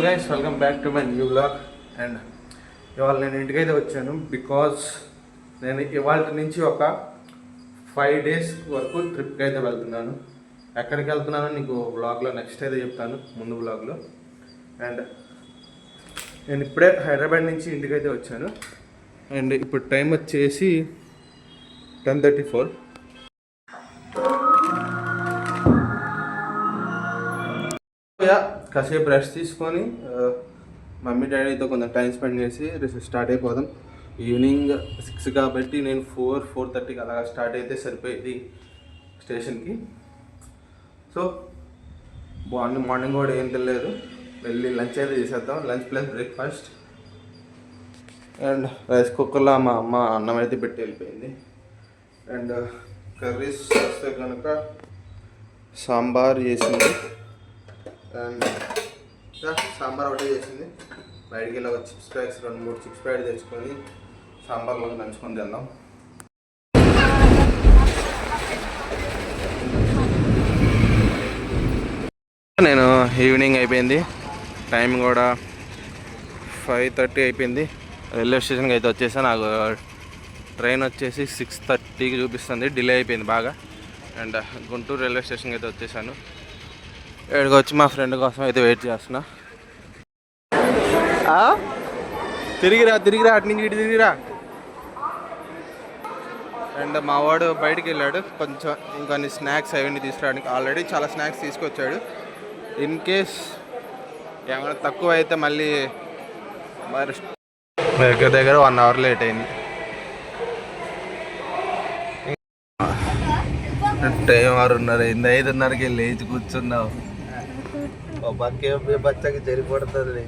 Guys welcome back to my new blog. And ఇవాళ నేను ఇంటికైతే వచ్చాను బికాజ్ నేను ఇవాళ నుంచి ఒక 5 days వరకు ట్రిప్కి అయితే వెళ్తున్నాను. ఎక్కడికి వెళ్తున్నానో నీకు బ్లాగ్లో నెక్స్ట్ అయితే చెప్తాను, ముందు బ్లాగ్లో. అండ్ నేను ఇప్పుడే హైదరాబాద్ నుంచి ఇంటికైతే వచ్చాను. అండ్ ఇప్పుడు టైం వచ్చేసి 10:34. కాసేపు రెస్ట్ తీసుకొని మమ్మీ డాడీతో కొంచెం టైం స్పెండ్ చేసి స్టార్ట్ అయిపోదాం. ఈవినింగ్ 6 కాబట్టి నేను 4:30కి అలా స్టార్ట్ అయితే సరిపోయేది స్టేషన్కి. సో మార్నింగ్ కూడా ఏం తెలియదు, వెళ్ళి లంచ్ అయితే చేసేద్దాం. Lunch plus breakfast. And rice కుక్కర్లో మా అమ్మ అన్నం అయితే పెట్టి వెళ్ళిపోయింది. అండ్ కర్రీస్ వస్తే కనుక సాంబార్ చేసింది. అండ్ సాంబార్ ఒకటే చేసింది. బయటికి వెళ్ళి ఒక చిప్స్ ప్యాక్స్ 2-3 చిప్స్ ప్యాక్ తెచ్చుకొని సాంబార్లో నంచుకొని తిందాం. నేను ఈవినింగ్ అయిపోయింది, టైం కూడా 5:30 అయిపోయింది. రైల్వే స్టేషన్కి అయితే వచ్చేసాను. నాకు ట్రైన్ వచ్చేసి 6:30కి చూపిస్తుంది, డిలే అయిపోయింది బాగా. అండ్ గుంటూరు రైల్వే స్టేషన్కి అయితే వచ్చేసాను. ఇక్కడికి వచ్చి మా ఫ్రెండ్ కోసం అయితే వెయిట్ చేస్తున్నా. తిరిగిరా అటు నుంచి ఇటు తిరిగిరా. అండ్ మా వాడు బయటికి వెళ్ళాడు కొంచెం ఇంకొన్ని స్నాక్స్ అవన్నీ తీసుకురావడానికి. ఆల్రెడీ చాలా స్నాక్స్ తీసుకొచ్చాడు. ఇన్ కేస్ ఏమైనా తక్కువ అయితే మళ్ళీ మరి దగ్గర 1 hour లేట్ అయింది. టైం 6:30 అయింది. 5:30కి లేచి కూర్చున్నావు. పక్కే బచ్చకి జరిపడుతుంది.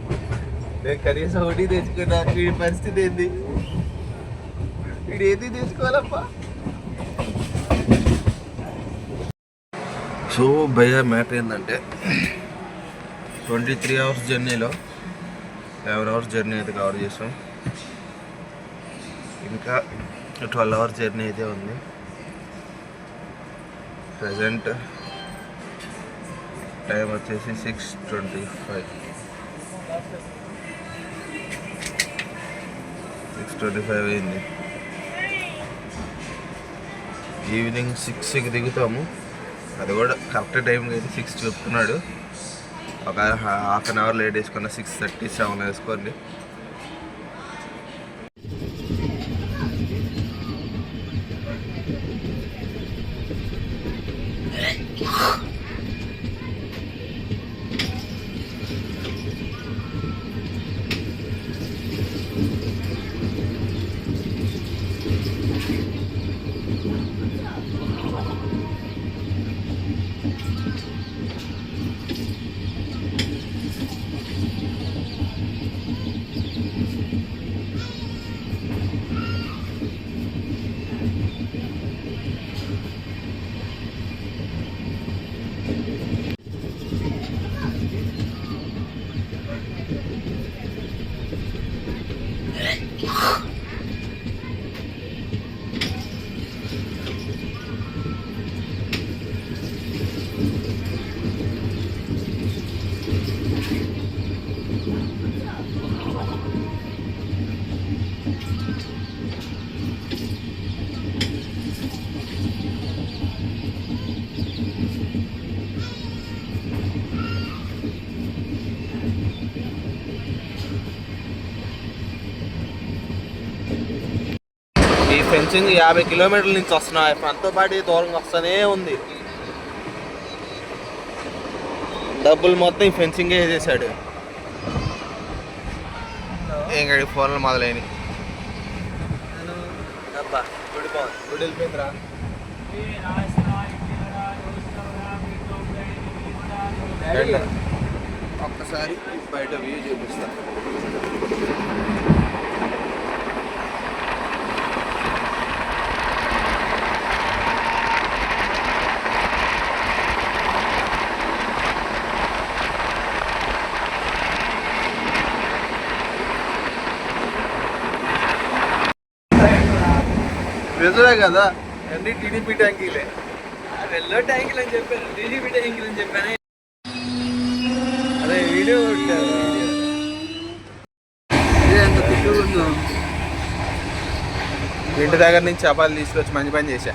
నేను కనీసం ఒకటి తెచ్చుకున్నా. వీడి పరిస్థితి ఏంది? వీడు ఏది తెచ్చుకోవాలప్పా. సో భయ మ్యాటర్ ఏంటంటే 23 hours జర్నీలో 11 hours జర్నీ అయితే కవర్ చేసాం. ఇంకా 12 hours జర్నీ అయితే ఉంది. ప్రజెంట్ టైం వచ్చేసి 6:25 అయింది. ఈవినింగ్ 6కి దిగుతాము. అది కూడా కరెక్ట్ టైంకి అయితే 6 చెప్తున్నాడు. ఒక 1/2 hour లేట్ వేసుకున్న 6:37 వేసుకోండి. ఈ ఫెన్సింగ్ 50 కిలోమీటర్ల నుంచి వస్తున్నా. మనతో పాటు దూరంగా వస్తూనే ఉంది. డబ్బులు మొత్తం ఈ ఫెన్సింగే వేసేసాడు. ఏం గడి ఫోన్లు మొదలైనవి. గుడి వెళ్ళిపోయిందిరా. ఒక్కసారి బయట వ్యూ చూపిస్తా. నిజమే కదా, అన్ని టీడీపీ ట్యాంకీలే. ఎల్లో ట్యాంకీలు అని చెప్పాను, టీడీపీ ట్యాంకీలు అని చెప్పాను. అదే వీడియో ఇంటి దగ్గర నుంచి చపాతీలు తీసుకొచ్చి మంచి పని చేశా.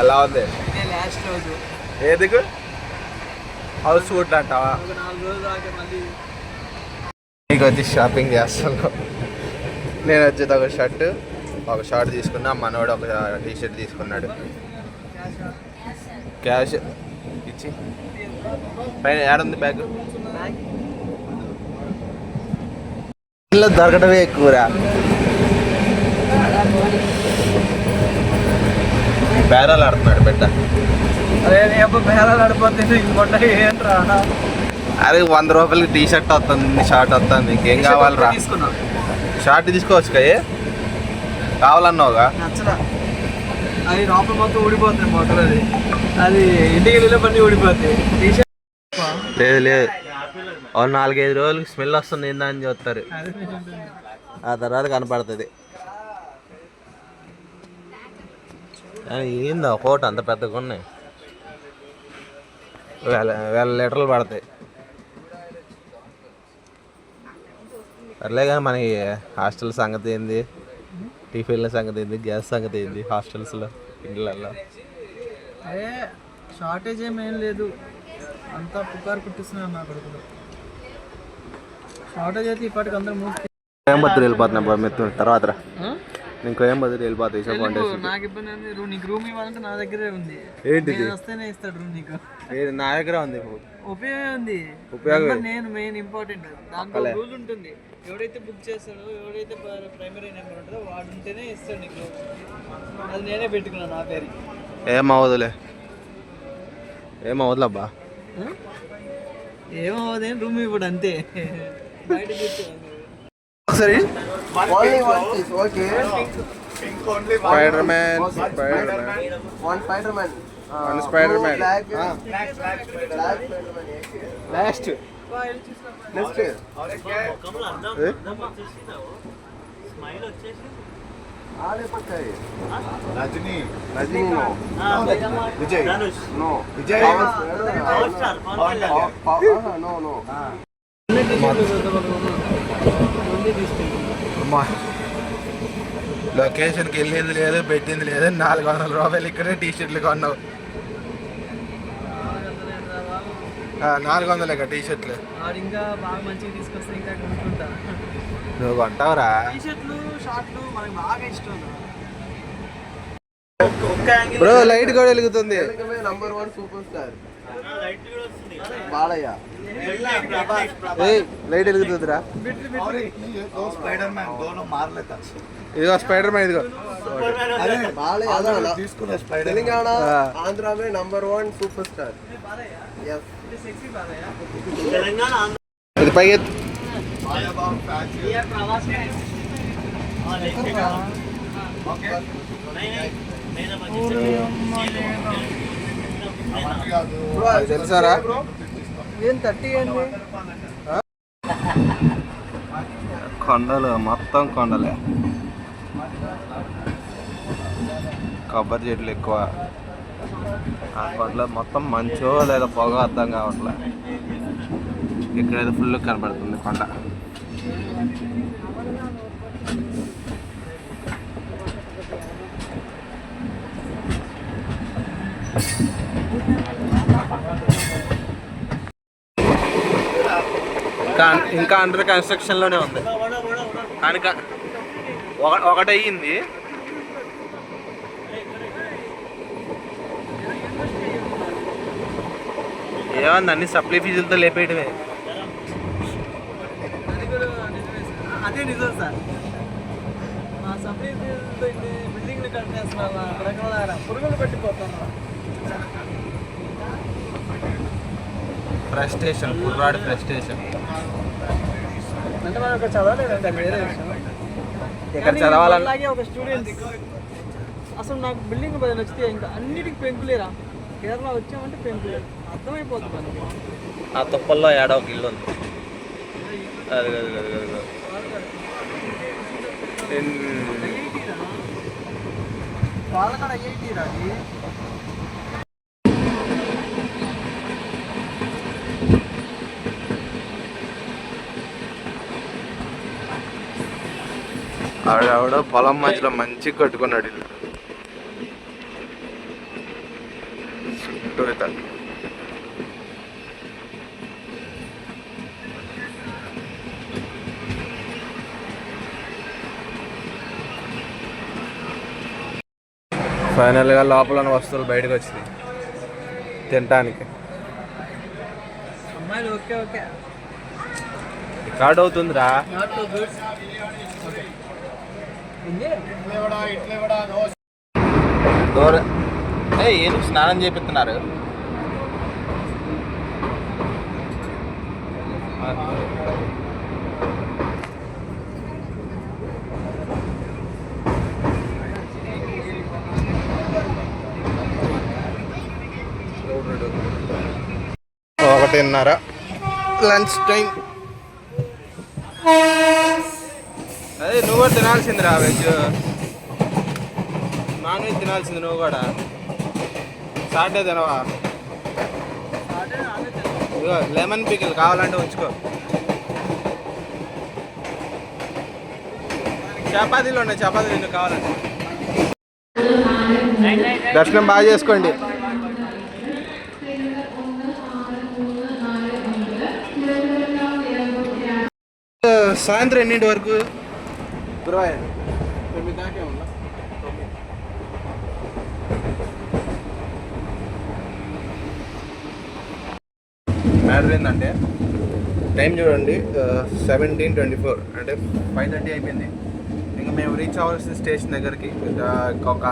అలా ఉంది ఏదికు హౌస్ ఫుడ్ అంటావా? నీకు వచ్చి షాపింగ్ చేస్తాను. నేను వచ్చేది ఒక షర్ట్ తీసుకున్నా, మనోడు ఒక టీషర్ట్ తీసుకున్నాడు. క్యాష్ ఇచ్చి పైన ఏడుంది బ్యాగ్? ఇంట్లో దొరకటమే ఎక్కువరా. బేరాలు ఆడుతున్నాడు బిడ్డ. బేరాలు ఆడిపోతుంది ఏంట్రా? అరే 100 రూపాయలకి టీ షర్ట్ వస్తుంది, షర్ట్ వస్తుంది. నీకేం కావాలరా? షర్ట్ తీసుకోవచ్చు కదా, కావాలన్నావుగా. నచ్చలా, అది లోపల మొత్తం ఊడిపోతుంది మొక్కలు. అది ఇంటికి వెళ్ళే పని ఊడిపోతుంది. లేదు లేదు, 4-5 రోజులకి స్మెల్ వస్తుంది ఏందని చూస్తారు, ఆ తర్వాత కనపడుతుంది. ఏందా కోట అంత పెద్దగా ఉన్నాయి, వేల లీటర్లు పడతాయి. సర్లే కానీ మనకి హాస్టల్ సంగతి ఏంది, టిఫిన్ల సంగతి ఏంది, గ్యాస్ సంగతి ఏంది, హాస్టల్స్లో ఇండ్లల్లో అదే షార్టేజ్ ఏం లేదు, అంతా పుకారు పుట్టిస్తున్నాను నా కొడుకులు. షార్టేజ్ అయితే ఇప్పటికి అందరూ కోయంబత్తూరు వెళ్ళిపోతున్నా మెత్తు తర్వాత. నేను కోయంబత్తూరు వెళ్ళిపోతాయి. నాకు ఇబ్బంది ఉంది, నీకు రూమ్ ఇవ్వాలంటే నా దగ్గరే ఉంది. ఏంటి వస్తేనే ఇస్తాడు రూమ్ నీకు. నా దగ్గర ఉంది, ఉపయోగం ఉంది. ఉపయోగం నేను మెయిన్ ఇంపార్టెంట్. దాంట్లో రూల్ ఉంటుంది, ఎవడైతే బుక్ చేస్తాడో, ఎవడైతే ప్రైమరీ నెంబర్ ఉంటుందో వాడు ఉంటేనే ఇస్తాడు నీకు. అది నేనే పెట్టుకున్నాను నా పేరు. ఏమవుదులే, ఏమవుదులబ్బా, ఏమవుదేం రూమ్ ఇవ్వడు అంతే. బయట ఒకసారి spider man last Rajini Vijay Vijay లొకేషన్కి వెళ్ళేది లేదు, పెట్టింది లేదు. 400 రూపాయలు ఇక్కడే టీ షర్ట్లు కొన్నావు. 400 టీ షర్ట్లు ఇంకా బాగా మంచిగా తీసుకొస్తే ఇంకా కొనుక్కుంటా. నువ్వు కొంటావురా? టీ షర్ట్లు షార్ట్లు మనకు బాగా ఇష్టం. బ్రో లైట్ కూడా వెలుగుతుంది. Number 1 super star Balayya. Light వెలుగుతుందిరా. ఇదిగో స్పైడర్ మ్యాన్, ఇదిగో తెలంగాణ ఆంధ్ర में నంబర్ 1 సూపర్ స్టార్. ఇది పైకి ఎత్తు. తెలుసారా? ఏం 30 అండి? కొండలు మొత్తం కొండలే, కొబ్బరి చెట్లు ఎక్కువ. ఆ కొండలో మొత్తం మంచో లేదా పొగ అర్థం కావట్లే. ఇక్కడైతే ఫుల్ కనబడుతుంది కొండ. ఇంకా అండర్ కన్స్ట్రక్షన్లోనే ఉంది. కానీ ఒకటి అయ్యింది. ఏమన్నా అన్ని సప్లై ఫీజులతో లేపేయటమే. అదే నిజం సార్, మా సప్లై ఫీజులతో బిల్డింగ్లు కట్టేస్తున్నారు. అక్కడెక్కడ పురుగులు పెట్టిపోతున్నారు. ఫ్రస్ట్రేషన్, కుర్రాడు ఫ్రస్ట్రేషన్. అంటే మనం ఇక్కడ చదవలేదండి, అది వేరే విషయం. ఇక్కడ చదవాలన్నాగే ఒక స్టూడెంట్ అసలు నాకు బిల్డింగ్ పది నచ్చితే ఇంకా అన్నిటికి పెంకులేరా. కేరళ వచ్చామంటే పెంకులే, అర్థమైపోతుంది మనకి. ఆ తుప్పల్లో ఏడో ఒక ఇల్లు ఉంది. అది వాళ్ళకాడ ఐఐటీ రాది. ఆవిడ పొలం మధ్యలో మంచి కట్టుకున్నాడు ఇల్లు. చుట్టూ ఫైనల్గా లోపల ఉన్న వస్తువులు బయటకు వచ్చినాయి తినటానికి. అమ్మాయిలు ఓకే ఓకే రికార్డ్ అవుతుందిరా. Not too good. ఓకే దూరం ఏం స్నానం చేపిస్తున్నారు. ఒకటిన్నర లంచ్ టైం. అదే నువ్వు కూడా తినాల్సిందిరా వెజ్. నాన్ వెజ్ తినాల్సింది నువ్వు కూడా. సాటర్డే తినవా? ఇదిగో లెమన్ పికిల్ కావాలంటే ఉంచుకో. చపాతీలు ఉన్నాయి, చపాతీలు ఎందుకు కావాలంటే. దర్శనం బాగా చేసుకోండి. సాయంత్రం ఎన్నింటి వరకు? 9 దాకా ఉందా? మ్యాటర్ ఏంటంటే టైం చూడండి 17:24 అంటే 5:30 అయిపోయింది. ఇంకా మేము రీచ్ అవ్వాల్సిన స్టేషన్ దగ్గరికి ఒక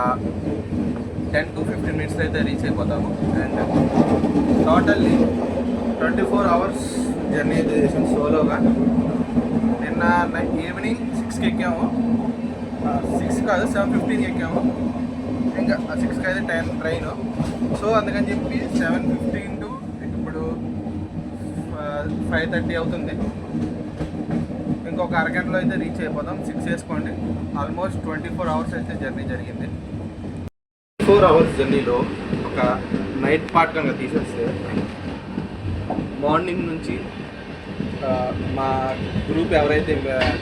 10 to 15 minutes అయితే రీచ్ అయిపోతాము. అండ్ టోటల్లీ 24 hours జర్నీ అయితే చేసాం సోలోగా. నిన్న ఈవినింగ్ 6కి ఎక్కాము. 6 కాదు 7:15కి ఎక్కాము. ఇంకా 6కి అయితే ట్రైన్. సో అందుకని చెప్పి 7:15 to ఇప్పుడు 5:30 అవుతుంది. ఇంకొక అరగంటలో అయితే రీచ్ అయిపోతాం. 6 వేసుకోండి. ఆల్మోస్ట్ 24 hours అయితే జర్నీ జరిగింది. 4 hours జర్నీలో ఒక నైట్ పార్ట్ కనుక తీసేస్తే మార్నింగ్ నుంచి మా గ్రూప్ ఎవరైతే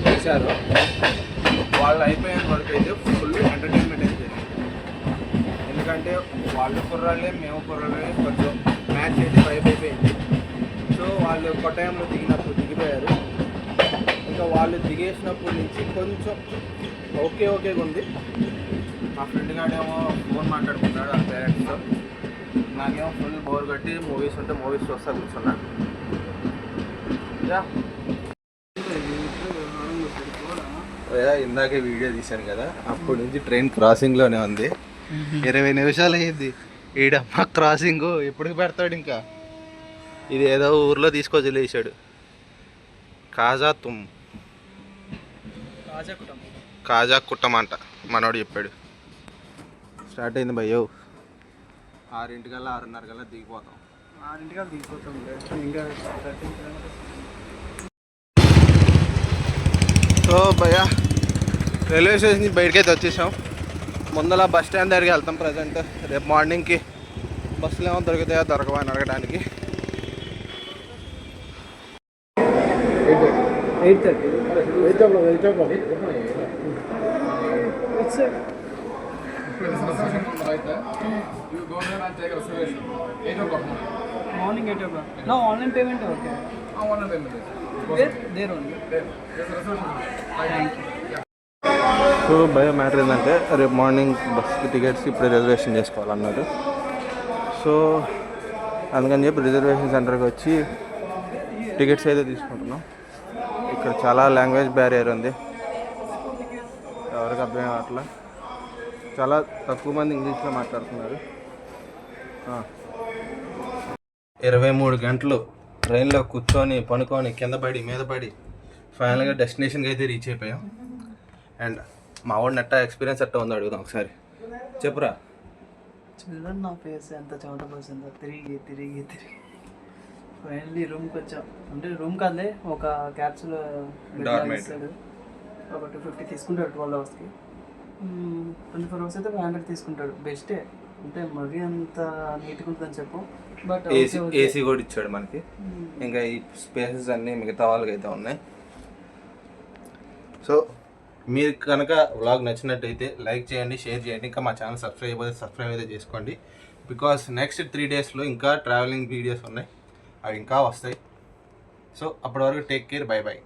చేశారో వాళ్ళు అయిపోయిన వరకు అయితే ఫుల్ ఎంటర్టైన్మెంట్ అయితే జరిగింది. ఎందుకంటే వాళ్ళు కుర్రాళ్ళే మేము కుర్రాళ్ళే కొంచెం మ్యాచ్ అయితే అయిపోయింది. సో వాళ్ళు ఒక టైంలో దిగిపోయారు. ఇంకా వాళ్ళు దిగేసినప్పటి నుంచి కొంచెం ఓకేగా ఉంది. మా ఫ్రెండ్ గాడేమో ఫోన్ మాట్లాడుకున్నాడు ఆ పేరెంట్స్తో. నాకేమో ఫుల్ బోర్ కట్టి మూవీస్ ఉంటే మూవీస్ చూస్తా కూర్చున్నాను. ఇందాకే వీడియో తీశాను కదా, అప్పటి నుంచి ట్రైన్ క్రాసింగ్లోనే ఉంది. 20 నిమిషాలు అయ్యింది. ఈడమ్మ క్రాసింగ్ ఎప్పటికి పెడతాడు ఇంకా. ఇది ఏదో ఊర్లో తీసుకొచ్చి లేచాడు. కాజా కుట్టం అంట మనోడు చెప్పాడు. స్టార్ట్ అయింది భయ్యో. 6:00కల్లా 6:30కల్లా దిగిపోతాం. 6:00కల్లా దిగిపోతాం. ఇంకా సో భయ్యా రైల్వే స్టేషన్ నుంచి బయటకైతే వచ్చేసాం. ముందల బస్ స్టాండ్ దగ్గరికి వెళ్తాం ప్రజెంట్. రేపు మార్నింగ్కి బస్సులు ఏమో దొరుకుతాయో దొరకవా అని అడగడానికి. 8:30. Morning 8 o'clock. No, online payment okay. Online payment. There only. So భయ మ్యాటర్ ఏంటంటే రేపు మార్నింగ్ బస్కి టికెట్స్ ఇప్పుడే రిజర్వేషన్ చేసుకోవాలన్నారు. సో అందుకని చెప్పి రిజర్వేషన్ సెంటర్కి వచ్చి టికెట్స్ అయితే తీసుకుంటున్నాం. ఇక్కడ చాలా లాంగ్వేజ్ బ్యారియర్ ఉంది, ఎవరికి అర్థం అట్లా. చాలా తక్కువ మంది ఇంగ్లీష్లో మాట్లాడుతున్నారు. 23 గంటలు ట్రైన్లో కూర్చొని పనుకొని కింద పడి మీద పడి ఫైనల్గా డెస్టినేషన్కి అయితే రీచ్ అయిపోయాం. అండ్ మా వాడు నెట్ట ఎక్స్పీరియన్స్ అట్ట ఉంది అడుగుదాం ఒకసారి. చెప్పురా. చూడండి నా ఫేస్ ఎంత చెమట పోసిందో. తిరిగి ఫైనల్లీ రూమ్కి వచ్చాం. అంటే రూమ్ కాదులే, ఒక క్యాప్సూల్ ఇస్తాడు. ఒక 250 తీసుకుంటాడు 12 అవర్స్కి. 24 అవర్స్ అయితే 500 తీసుకుంటాడు. బెస్టే. అంటే మరీ అంత నీట్గా ఉంటుందని చెప్పు. బట్ ఏసీ కూడా ఇచ్చాడు మనకి. ఇంకా ఈ స్పేసెస్ అన్నీ మిగతా వాళ్ళకి అయితే ఉన్నాయి. సో మీరు కనుక వ్లాగ్ నచ్చినట్టయితే లైక్ చేయండి, షేర్ చేయండి. ఇంకా మా ఛానల్ సబ్స్క్రైబ్ అయితే చేసుకోండి. బికాస్ నెక్స్ట్ 3 డేస్లో ఇంకా ట్రావెలింగ్ వీడియోస్ ఉన్నాయి, అవి ఇంకా వస్తాయి. సో అప్పటి వరకు టేక్ కేర్, బై బై.